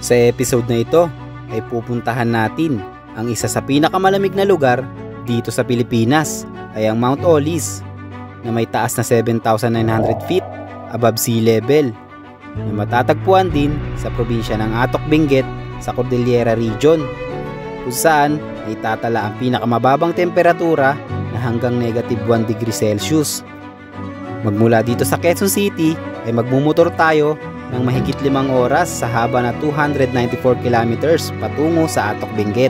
Sa episode na ito ay pupuntahan natin ang isa sa pinakamalamig na lugar dito sa Pilipinas ay ang Mount Olis na may taas na 7,900 feet above sea level na matatagpuan din sa probinsya ng Atok Benguet sa Cordillera Region kung saan ay tatala ang pinakamababang temperatura na hanggang negative 1 degree Celsius. Magmula dito sa Quezon City ay magmumotor tayo ng mahigit 5 oras sa haba na 294 kilometers patungo sa Atok Benguet.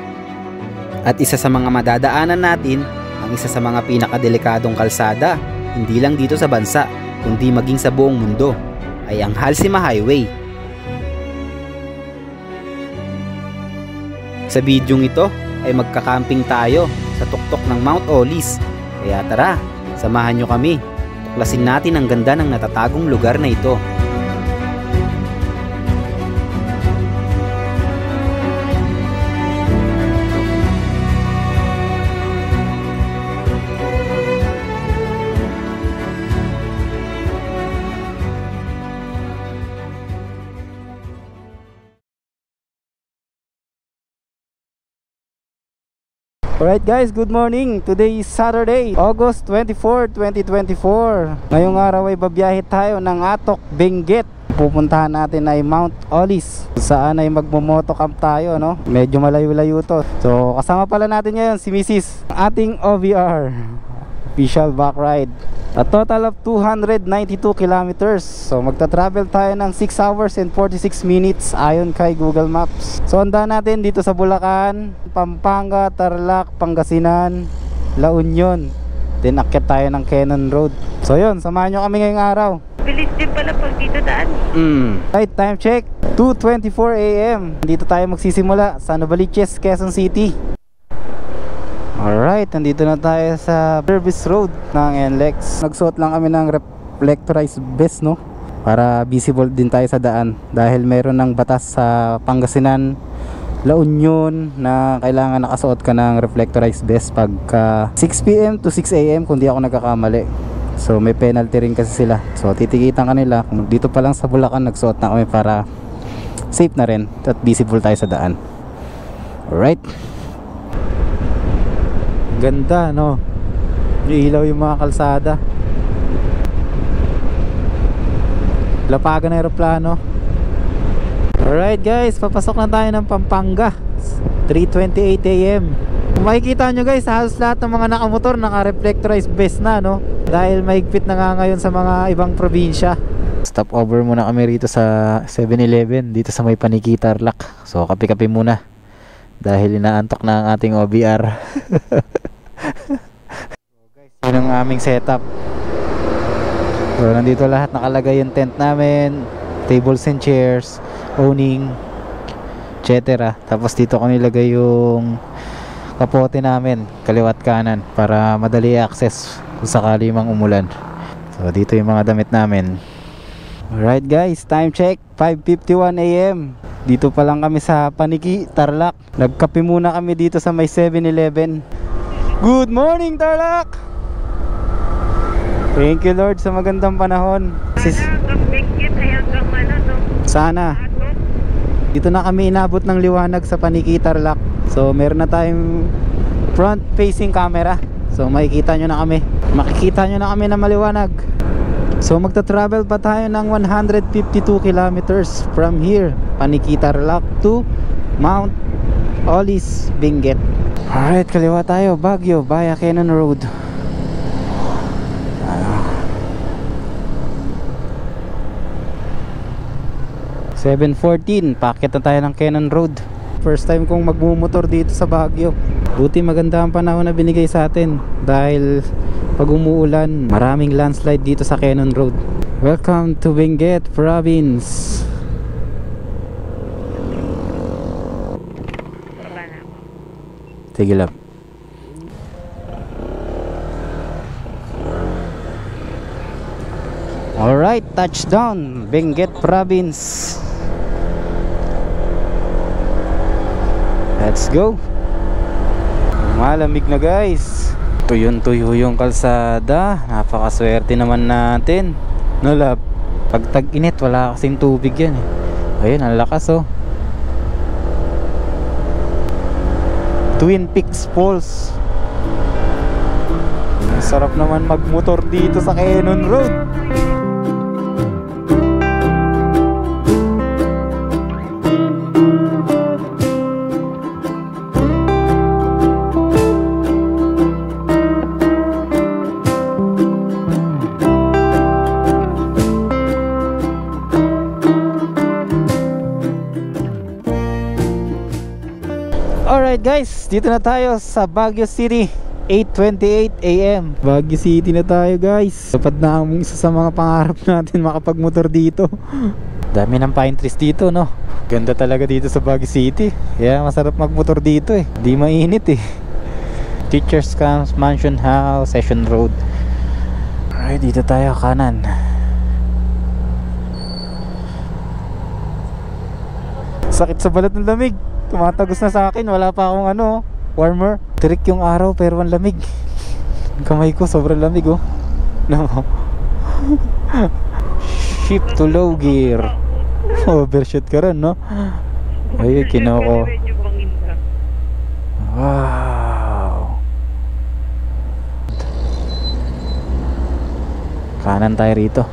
At isa sa mga madadaanan natin ang isa sa mga pinakadelikadong kalsada hindi lang dito sa bansa kundi maging sa buong mundo ay ang Halsima Highway. Sa bidyong ito ay magkakamping tayo sa tuktok ng Mount Olis, kaya tara, samahan nyo kami, tuklasin natin ang ganda ng natatagong lugar na ito. Alright guys, good morning. Today is Saturday, August 24, 2024. Ngayong araw ay babiyahe tayo ng Atok Benguet. Pupuntahan natin ay Mount Olis. Saan ay magmo-motocamp tayo, no? Medyo malayo-layo to. So kasama pala natin ngayon si Mrs. ating OVR official back ride. A total of 292 kilometers. So magta-travel tayo ng 6 hours and 46 minutes ayon kay Google Maps. So handa natin dito sa Bulacan, Pampanga, Tarlac, Pangasinan, La Union. Then akyat tayo ng Cannon Road. So yun, samahan nyo kami ngayong araw. Bilis din pala pag dito daan. Right, time check 2:24 AM. Dito tayo magsisimula sa Novaliches, Quezon City. Alright, nandito na tayo sa service road ng NLEX. Nagsuot lang kami ng reflectorized vest, no? Para visible din tayo sa daan. Dahil meron ng batas sa Pangasinan, La Union na kailangan nakasuot ka ng reflectorized vest pagka 6 PM to 6 AM kung di ako nagkakamali. So may penalty rin kasi sila. So titikitan kanila. Kung dito pa lang sa Bulacan nagsuot na kami para safe na rin at visible tayo sa daan. Alright. Ganda, no? Ilaw yung mga kalsada. Lapagan ng aeroplano. Alright guys, papasok na tayo ng Pampanga. 3:28 AM. Kung makikita nyo guys, halos lahat ng mga nakamotor naka-reflectorized vest na, no? Dahil mahigpit na nga ngayon sa mga ibang probinsya. Stop over muna kami rito sa 7-Eleven dito sa may Paniki Tarlac. So kape-kape muna dahil inaantok na ang ating OBR. So guys, yun ang aming setup. So nandito lahat nakalagay yung tent namin, tables and chairs, awning, etc. Tapos dito ko nilagay yung kapote namin kaliwat kanan para madali access kung sakali mang umulan. So dito yung mga damit namin. Alright guys, time check 5:51 AM. Dito pa lang kami sa Paniki Tarlac. Nagkape muna kami dito sa may 7-Eleven. Good morning Tarlac. Thank you Lord sa magandang panahon. Sana dito na kami inabot ng liwanag sa Paniki Tarlac. So meron na tayong front facing camera. So makikita nyo na kami. Makikita nyo na kami na maliwanag. So magta-travel pa tayo ng 152 kilometers from here, Paniki Tarlac to Mount Olis Benguet. Alright, kaliwa tayo, Baguio via Cannon Road. 7:14, paakyat na tayo ng Cannon Road. First time kong magmumotor dito sa Baguio. Buti maganda ang panahon na binigay sa atin dahil pag umuulan, maraming landslide dito sa Cannon Road. Welcome to Benguet Province. Sige lang. Alright, touchdown Benguet Province. Let's go. Malamig na guys. Tuyon-tuyo yung kalsada. Napakaswerte naman natin. No love, pag tag-init wala kasing tubig yan eh. Ayun, ang lakas oh. Twin Peaks Falls. Sarap naman magmotor dito sa Cannon Road. Alright guys, dito na tayo sa Baguio City. 8:28 AM. Baguio City na tayo guys. Dapat na ang isa sa mga pangarap natin makapagmotor dito. Dami ng pine trees dito, no? Ganda talaga dito sa Baguio City. Kaya masarap magmotor dito eh. Di mainit eh. Teachers Camp, Mansion House, Session Road. Alright, dito tayo kanan. Sakit sa balat ng lamig. Tumatagos na sa akin. Wala pa akong warmer. Tirik yung araw pero ang lamig. Kamay ko sobrang lamig oh. No. Shift to low gear. Overshoot ka rin, no? Ay, kinoko. Wow. Kanan tayo rito.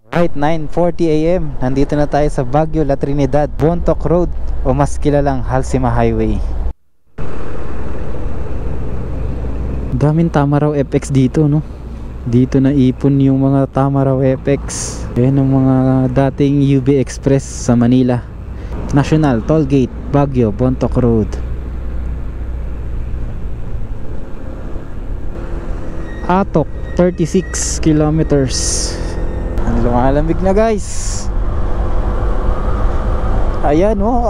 Right, 9:40 AM. Nandito na tayo sa Baguio La Trinidad, Bontoc Road o mas kilalang Halsima Highway. Daming Tamaraw FX dito, no? Dito na ipon yung mga Tamaraw FX. Yan ang mga dating UB Express sa Manila. National Tollgate, Baguio, Bontoc Road. Atok, 36 kilometers. Lumalamig na guys. Ayan oh,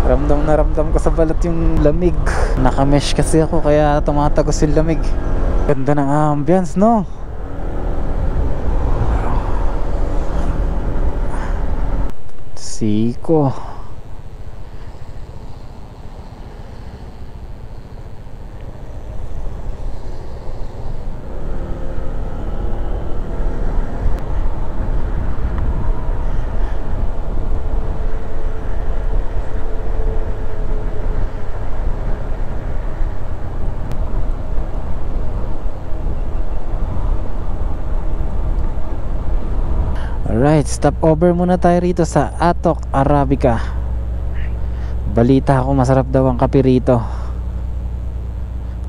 ramdam na ramdam ko sa balat yung lamig. Nakamesh kasi ako kaya tumatagos yung lamig. Ganda ng ambience, no? Siko. Alright, stop over muna tayo rito sa Atok Arabica. Balita ako masarap daw ang kape rito.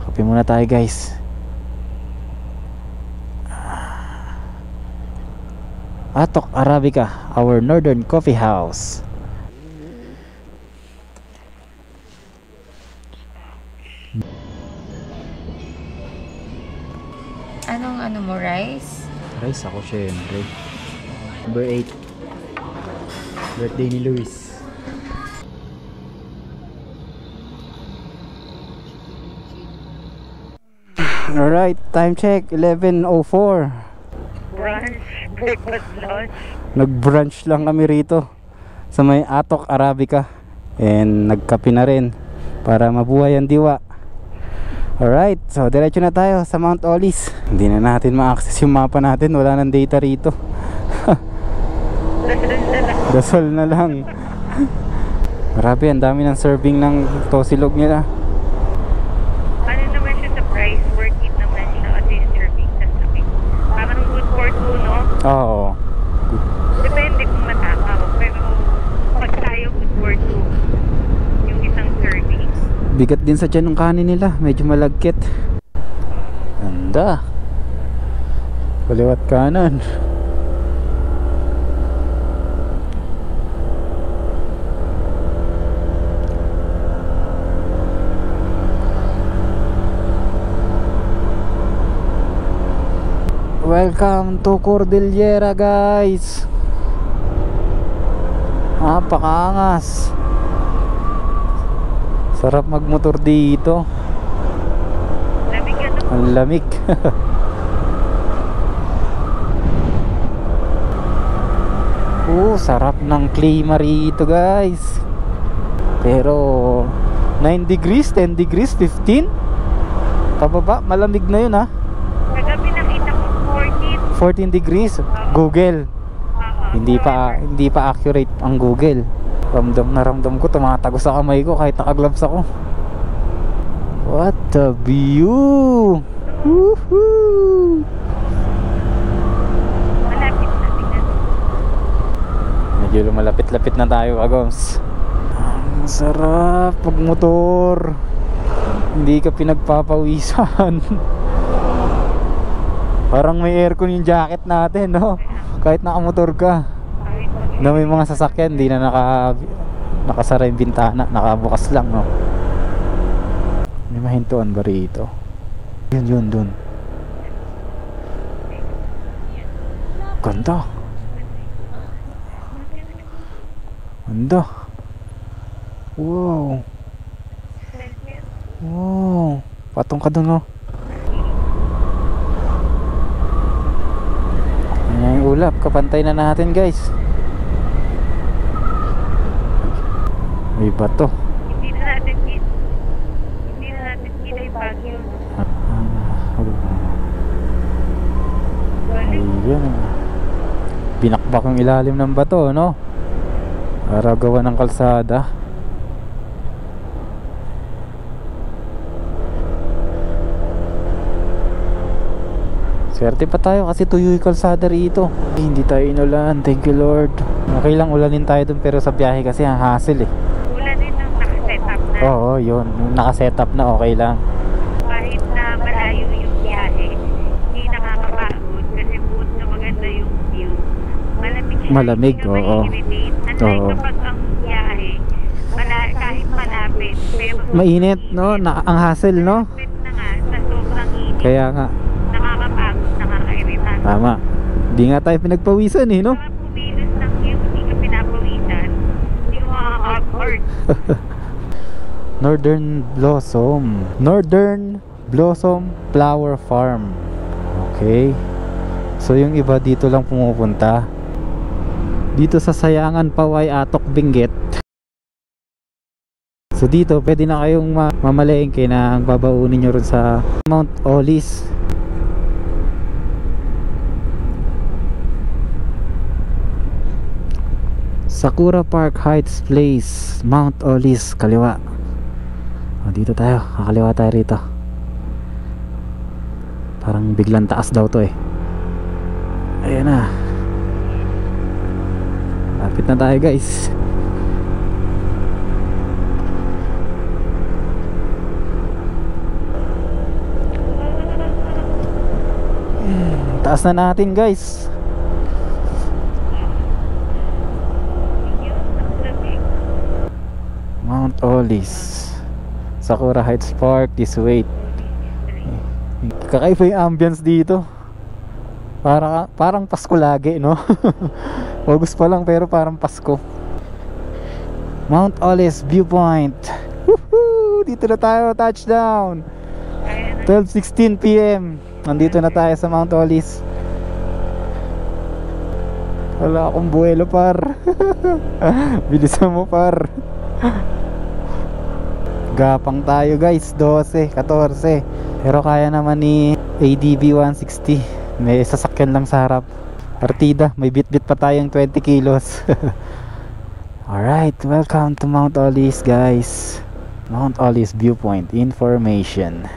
Kape muna tayo guys. Atok Arabica, our northern coffee house. Anong mo, rice? Rice ako syempre. Number 8. Birthday ni Luis. Alright, time check 11:04. Brunch, breakfast, lunch. Nag-brunch lang kami rito sa may Atok Arabica. And nagkape na rin para mabuhay ang diwa. Alright, so diretso na tayo sa Mount Olis. Hindi na natin ma-access yung mapa natin. Wala nang data rito. Dasal na lang. Grabe, ang dami ng serving ng tosilog nila. Ano naman siya sa price? Worth it naman siya at yung serving sa sabi. Parang good for two, no? Oo. Depende kung matakaw. Pero pag tayo good for two, yung isang serving. Bigat din sa tiyan ng kanin nila. Medyo malagkit. Ganda. Kaliwat kanan. Welcome to Cordillera guys. Napakaangas. Sarap magmotor dito. Lamig ano? Ang lamig. Sarap ng klima rito guys. Pero 9 degrees, 10 degrees, 15 pababa, malamig na yun ha. Kagabi nakita ko 14 degrees. Google. Hindi pa accurate ang Google. Ramdam na ramdam ko, tumatagos sa kamay ko kahit naka-gloves ako. What a view! Woohoo! Malapit na, tingnan. Medyo lumalapit-lapit na tayo, Agoms. Ang sarap pag motor. Hindi ka pinagpapawisan. Parang may aircon yung jacket natin, no? Kahit nakamotor ka. Na may mga sasakyan, hindi na nakasara yung bintana, nakabukas lang, no? May mahintuan ba rito? Yun, dun. Ganda. Ganda. Wow. Wow. Patong ka dun, no? Ayan yung ulap, kapantay na natin, guys. May bato. Hindi na natin kita yung bagyo. Ayan. Binakbak yung ilalim ng bato, no? Para gawa ng kalsada. Swerte pa tayo kasi tuyo yung kalsada rito. Hindi tayo inulan, thank you Lord. Okay lang ulanin tayo dun, pero sa biyahe kasi ang hassle eh. Ulan din ang nakasetup na. Oo, yun. Nakasetup na, okay lang. Kahit na malayo yung biyahe, hindi nakakapagod kasi buot na maganda yung view. Malamig siya. Malamig, hindi ka oo. ma-irritate. Unlike Oo. kapag ang biyahe, kahit malapit, pero Mainit, no? Ang hassle, no? malapit na nga sa sobrang init, Kaya nga, nakakapagod, nakakairita. tama. Di nga tayo pinagpawisan eh, no? Kapag pumilos ng view, hindi ka pinapawisan, hindi mo makaka-afford. Northern Blossom Flower Farm. Okay. So yung iba dito lang pumupunta. Dito sa Sayangan, Paway, Atok, Benguet. So dito pwede na kayong mamalengke na ang babaunin nyo rin sa Mount Olis. Sakura Park Heights Place, Mount Olis, kaliwa. O, dito tayo, kakaliwa tayo rito. Parang biglang taas daw to eh. Ayan na. Lapit na tayo, guys. Taas na natin, guys. Mount Olis, Sakura Heights Park, this way. Kakaiba yung ambience dito. Parang Pasko lagi, no? August pa lang pero parang Pasko. Mount Olis Viewpoint. Woohoo! Dito na tayo, touchdown. 12:16 PM. Nandito na tayo sa Mount Olis. Wala akong buwelo, par. Bilisan mo, par. Gapang tayo, guys. 12, 14. Pero kaya naman ni ADB 160. May sasakyan lang sa harap. Partida, may bit-bit pa tayong 20 kilos. Alright, welcome to Mount Olis, guys. Mount Olis Viewpoint information.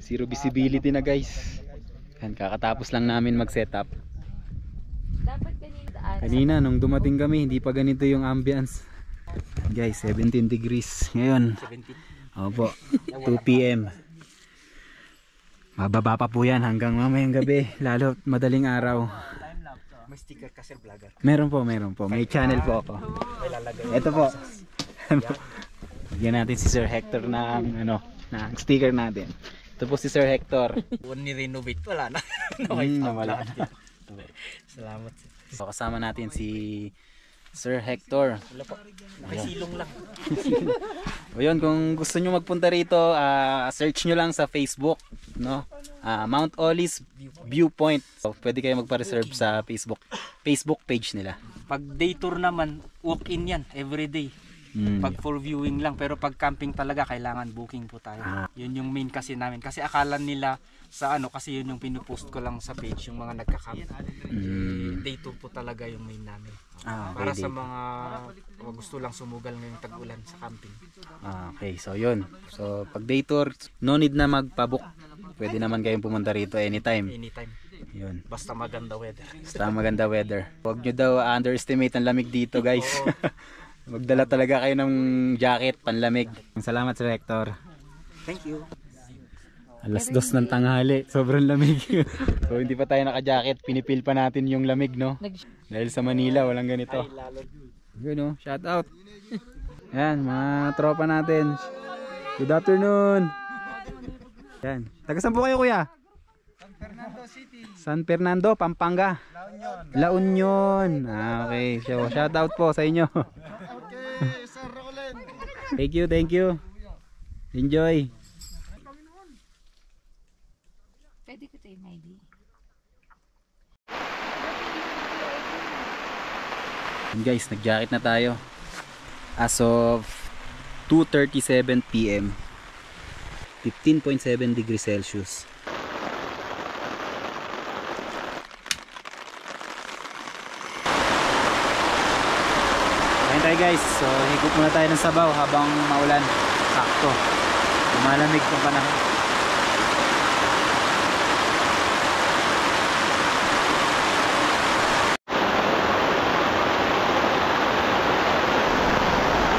Zero visibility na, guys. Kakatapos lang namin mag-setup. Kanina nung dumating kami, hindi pa ganito yung ambience. Guys, 17 degrees ngayon. Opo, 2 PM. Mababa pa po yan hanggang mamayang gabi, lalo madaling araw. May sticker ka, sir, vlogger. Meron po. May channel po ako. Ito po. Bigyan natin si Sir Hector ng sticker natin. Ito po si Sir Hector. Buwan ni renovate, wala na. Wala na. Salamat. So, kasama natin si Sir Hector. Wala po. Nakisilong lang. O yun, kung gusto nyo magpunta rito, search nyo lang sa Facebook, no? Mount Olis Viewpoint. So, pwede kayo magpa-reserve sa Facebook page nila. Pag day tour naman, walk-in yan everyday. Pag for viewing lang, pero pag camping talaga kailangan booking po tayo. Yun yung main kasi namin. Kasi akala nila sa ano, kasi yun yung pinupost ko lang sa page, yung mga nagka-camp. Day tour po talaga yung main namin. Para sa mga gusto lang sumugal ngayong tag-ulan sa camping. Okay, so yun. So pag day tour, no need na magpa-book. Pwede naman kayong pumunta rito anytime. Anytime. Yun. Basta maganda weather. Basta maganda weather. Huwag nyo daw underestimate ang lamig dito, guys. Magdala talaga kayo ng jacket, panlamig. Salamat Sir Hector. Thank you. Alas 2 ng tanghali, sobrang lamig. So hindi pa tayo naka-jacket, pinipil pa natin yung lamig, no? Dahil sa Manila, walang ganito. Yun, no? Shout out. Yan, mga tropa natin. Good afternoon. Yan. Taga saan po kayo, kuya? San Fernando City. San Fernando, Pampanga. La Union. Okay. So, shout out po sa inyo. Okay, Sir Roland. Thank you, thank you. Enjoy. Pwede ko tayo may ID. And guys, nag-jacket na tayo. As of 2:37 PM. 15.7 degrees Celsius. Kain tayo guys. So, higop muna tayo ng sabaw habang maulan. Sakto. Malamig ng panahon.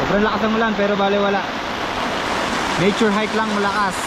Sobrang lakas ng ulan pero bale wala. Nature hike lang, malakas.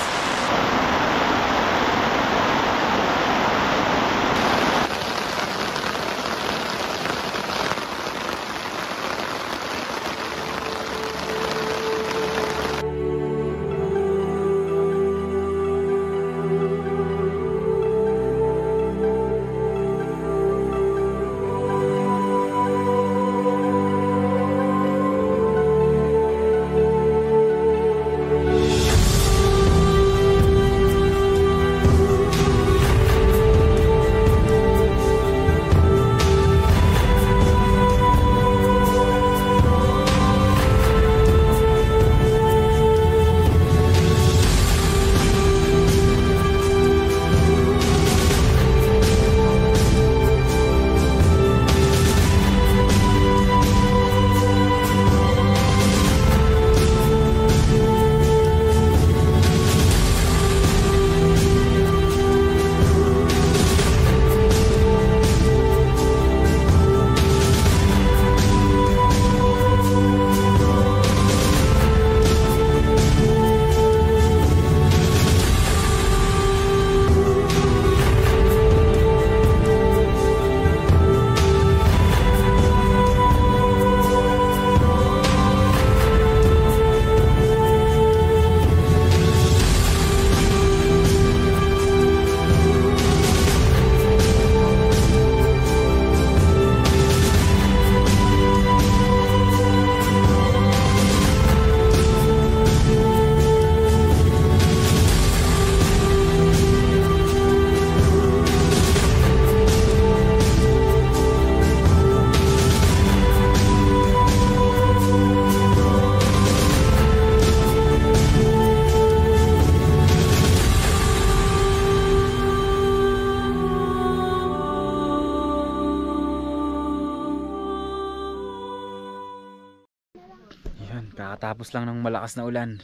Kakatapos lang ng malakas na ulan.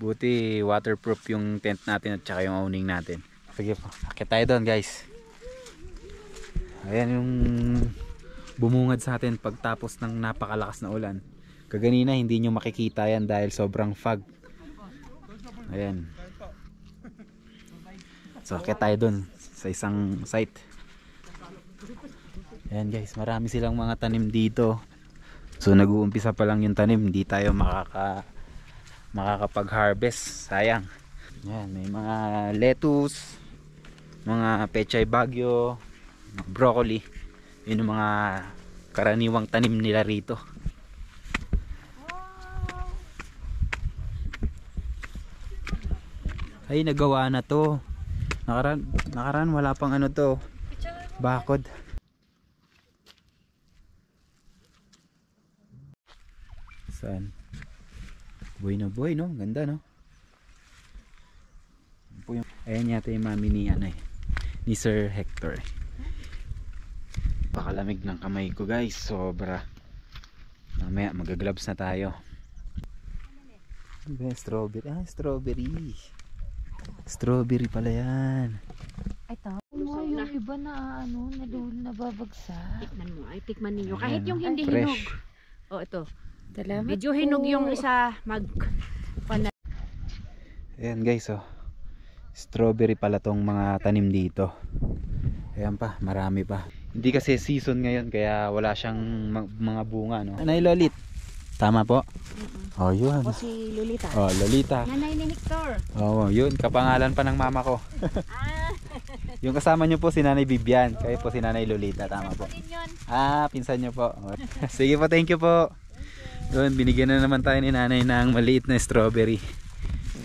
Buti waterproof yung tent natin at saka yung awning natin. Sige po, akit tayo doon guys. Ayan yung bumungad sa atin pagtapos ng napakalakas na ulan. Kaganina hindi nyo makikita yan dahil sobrang fog. Ayan. So akit tayo doon sa isang site. Ayan guys, marami silang mga tanim dito. So nag-uumpisa pa lang yung tanim, hindi tayo makakapag-harvest, sayang. Yan, may mga lettuce, mga pechay bagyo, broccoli. Yun yung mga karaniwang tanim nila rito. Ay, nagawa na to. Nakaraan wala pang ano to, bakod. Saan? Buhay na buhay, no? Ganda, no? Ayan yata yung mami ni, ni Sir Hector. Pakalamig ng kamay ko, guys. Sobra. Mamaya mag-gloves na tayo. Strawberry. Strawberry. Strawberry pala yan. Ito. Yung iba na nababagsak. Tikman mo. Ay, tikman ninyo. Kahit yung hindi Fresh. hinog. Oh, ito. Salamat Medyo hinog yung isa Ayan guys, oh. Strawberry pala tong mga tanim dito. Ayan pa, marami pa. Hindi kasi season ngayon kaya wala siyang mga bunga, no? Nanay Lolit. Tama po? Oh, yun. O si Lolita. Oh, Lolita. Nanay ni Hector. Oh, yun. Kapangalan pa ng mama ko. Yung kasama nyo po si Nanay Bibian. Kayo po si Nanay Lolita. Tama po. Pinsan nyo po. Sige po, thank you po. Yun, binigyan na naman tayo ni Nanay ng maliit na strawberry.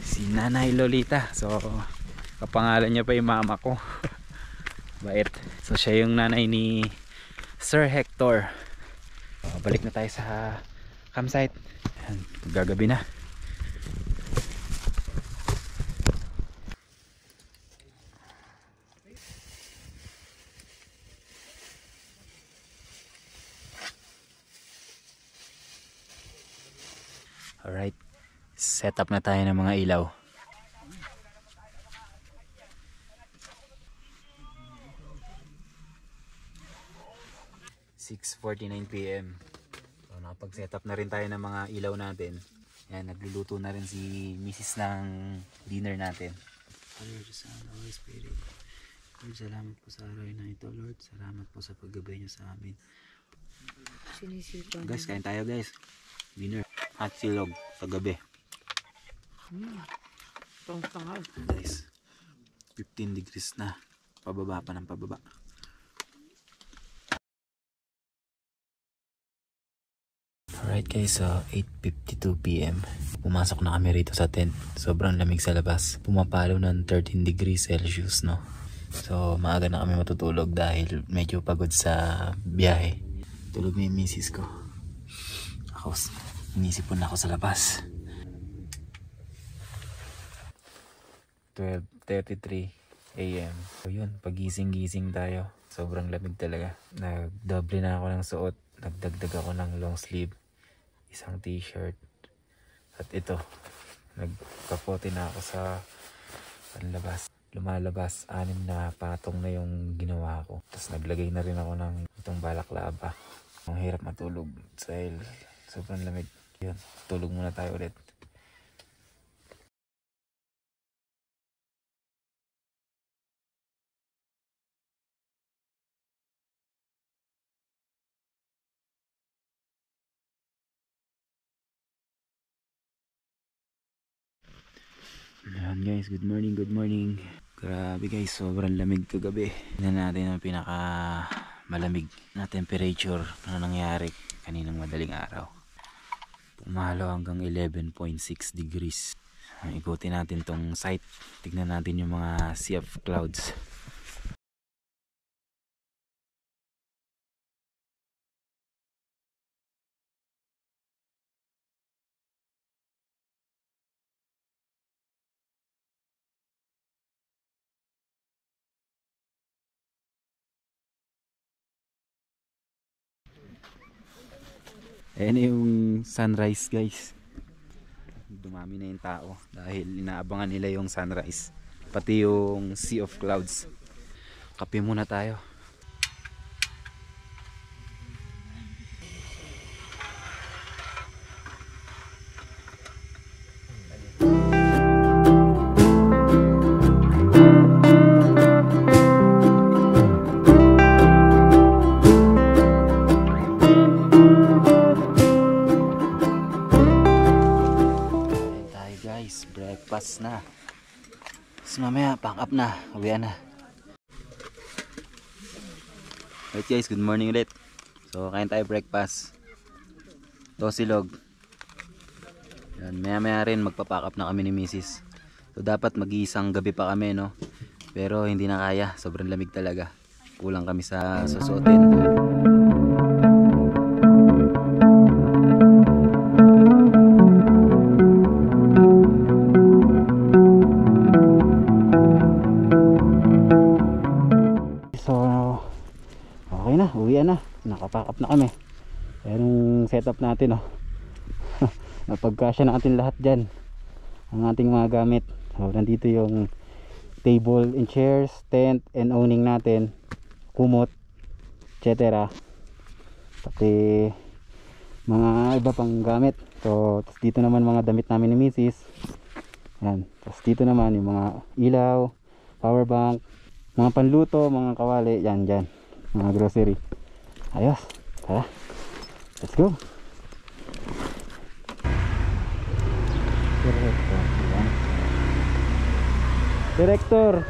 Si Nanay Lolita. So, kapangalan niya pa yung mama ko. Bait. So, siya yung nanay ni Sir Hector. Balik na tayo sa campsite. Ayan, gagabi na. Alright, set up na tayo ng mga ilaw. (6:49 PM) So, nakapag-set up na rin tayo ng mga ilaw natin. Yan, nagluluto na rin si Mrs. ng dinner natin. Lord, Son, Holy Spirit. Lord, salamat po sa araw na ito, Lord. Salamat po sa paggabay niyo sa amin. Guys, kain tayo guys. Dinner at silog sa gabi. Guys, 15 degrees na. Pababa pa ng pababa. Alright guys, so 8:52 PM. Pumasok na kami rito sa tent. Sobrang lamig sa labas. Pumapalo ng 13 degrees Celsius, no? So maaga na kami matutulog dahil medyo pagod sa biyahe. Tulog na yung misis ko. Ako, inisipon na ako sa labas. 12:33 AM. So yun, pagising-gising tayo. Sobrang lamig talaga. Nagdoble na ako ng suot. Nagdagdag ako ng long sleeve. Isang t-shirt. At ito, nagkapote na ako sa panlabas. Lumalabas, 6 na patong na yung ginawa ko. Tapos naglagay na rin ako ng itong balaklava. Ang hirap matulog dahil sobrang lamig. Yun, tulog muna tayo ulit. Ayan guys, good morning, good morning. Grabe guys, sobrang lamig kagabi. Tignan natin ang pinaka malamig na temperature na nangyari kaninang madaling araw. Pumalo hanggang 11.6 degrees. Ikutin natin tong site. Tignan natin yung mga sea of clouds. Ayan yung sunrise guys. Dumami na yung tao dahil inaabangan nila yung sunrise. Pati yung sea of clouds. Kape muna tayo. Breakfast na. So mamaya pack up na, uwian na. Alright guys, good morning ulit. So kain tayo breakfast. Tosilog. Yan, maya rin magpapack up na kami ni Mrs. So dapat mag-iisang gabi pa kami, no? Pero hindi na kaya, sobrang lamig talaga. Kulang kami sa susuotin. Uwian na, nakapack up na kami. Ayan yung setup natin, oh. Napagkasya natin lahat dyan ang ating mga gamit. So nandito yung table and chairs, tent and awning natin, kumot, etc. Pati mga iba pang gamit. So tapos dito naman mga damit namin ni Mrs. Yan. Tapos dito naman yung mga ilaw, power bank, mga panluto, mga kawali, yan dyan, mga grocery. Ayos, tara, let's go. Director,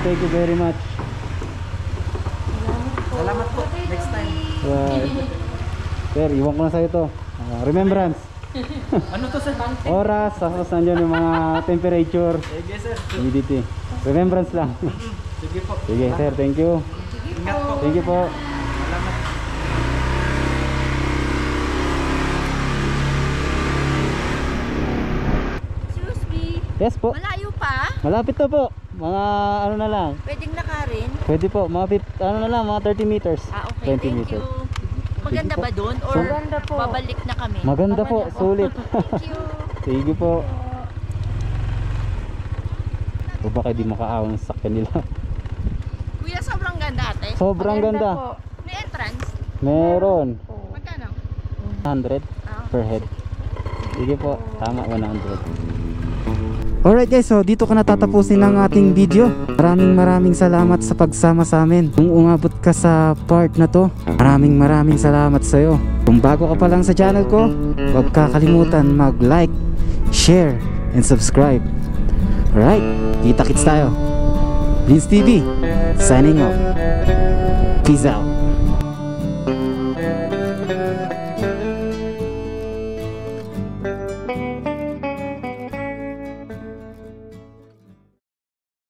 thank you very much. Salamat po. Next time. Sir, iwan ko na sa'yo to. Remembrance. Ano to sir? Oras, tapos nandiyan yung mga temperature, Sige sir. humidity. Remembrance lang. Sige po. Sige sir, thank you. Ingat po. Thank you po. Salamat. Excuse me, Yes po, malayo pa? malapit na po. Mga ano na lang. Pwedeng lakarin? Pwede po, mga ano na lang, mga 30 meters. Ah, okay. 20 Thank meters. you. Maganda Sige po. ba doon? Or Maganda po. Babalik na kami? Maganda po, sulit. Thank you. Sige po. O baka di makaawang sa kanila. Kuya, sobrang ganda ate. Sobrang ganda. May entrance? Meron. Magkano? 100 per head. Sige po, tama, 100. Alright guys, so dito ko natatapusin ang ating video. Maraming salamat sa pagsama sa amin. Kung umabot ka sa part na to, maraming salamat sa iyo. Kung bago ka pa lang sa channel ko, huwag kakalimutan mag-like, share, and subscribe. Alright, kita-kits tayo. Vince TV, signing off. Peace out.